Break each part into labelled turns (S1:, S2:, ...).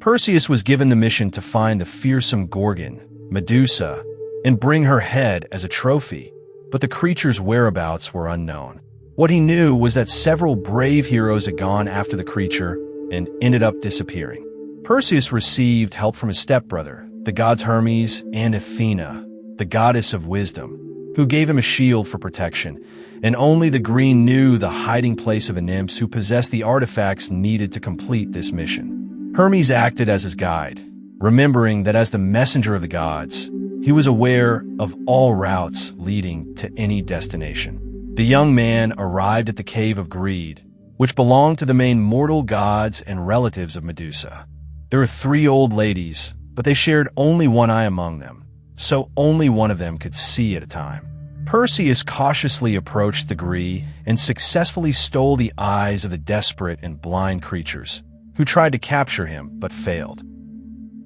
S1: Perseus was given the mission to find the fearsome Gorgon, Medusa, and bring her head as a trophy, but the creature's whereabouts were unknown. What he knew was that several brave heroes had gone after the creature and ended up disappearing. Perseus received help from his stepbrother, the gods Hermes and Athena, the goddess of wisdom, who gave him a shield for protection, and only the Gree knew the hiding place of the nymphs who possessed the artifacts needed to complete this mission. Hermes acted as his guide, remembering that as the messenger of the gods, he was aware of all routes leading to any destination. The young man arrived at the cave of Greed, which belonged to the main mortal gods and relatives of Medusa. There were 3 old ladies, but they shared only one eye among them, so only one of them could see at a time. Perseus cautiously approached the Gree and successfully stole the eyes of the desperate and blind creatures, who tried to capture him but failed.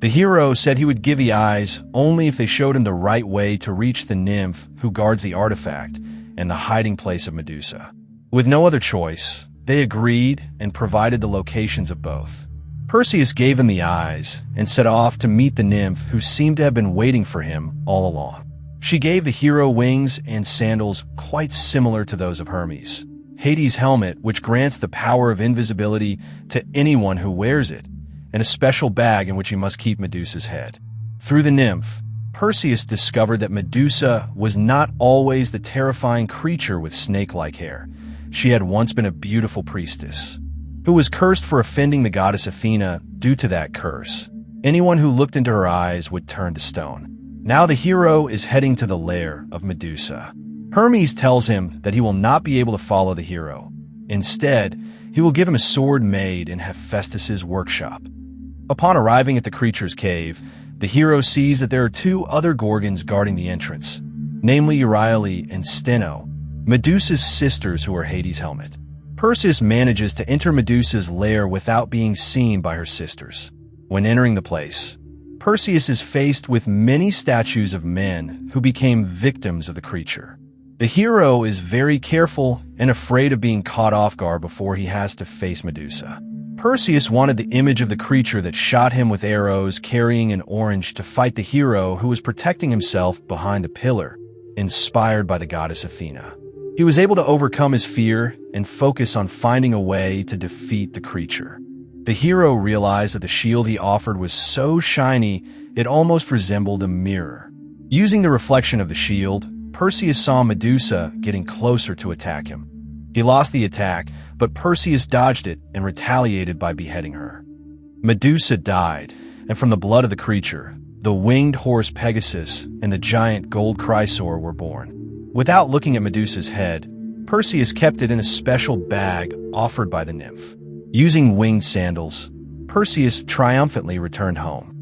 S1: The hero said he would give the eyes only if they showed him the right way to reach the nymph who guards the artifact and the hiding place of Medusa. With no other choice, they agreed and provided the locations of both. Perseus gave him the eyes and set off to meet the nymph who seemed to have been waiting for him all along. She gave the hero wings and sandals quite similar to those of Hermes, Hades' helmet, which grants the power of invisibility to anyone who wears it, and a special bag in which he must keep Medusa's head. Through the nymph, Perseus discovered that Medusa was not always the terrifying creature with snake-like hair. She had once been a beautiful priestess, who was cursed for offending the goddess Athena. Due to that curse, anyone who looked into her eyes would turn to stone. Now the hero is heading to the lair of Medusa. Hermes tells him that he will not be able to follow the hero. Instead, he will give him a sword made in Hephaestus's workshop. Upon arriving at the creature's cave, the hero sees that there are 2 other Gorgons guarding the entrance, namely Euryale and Steno, Medusa's sisters who are Hades' helmet. Perseus manages to enter Medusa's lair without being seen by her sisters. When entering the place, Perseus is faced with many statues of men who became victims of the creature. The hero is very careful and afraid of being caught off guard before he has to face Medusa. Perseus wanted the image of the creature that shot him with arrows carrying an orange to fight the hero who was protecting himself behind a pillar, inspired by the goddess Athena. He was able to overcome his fear and focus on finding a way to defeat the creature. The hero realized that the shield he offered was so shiny it almost resembled a mirror. Using the reflection of the shield, Perseus saw Medusa getting closer to attack him. He lost the attack, but Perseus dodged it and retaliated by beheading her. Medusa died, and from the blood of the creature, the winged horse Pegasus and the giant gold Chrysaor were born. Without looking at Medusa's head, Perseus kept it in a special bag offered by the nymph. Using winged sandals, Perseus triumphantly returned home.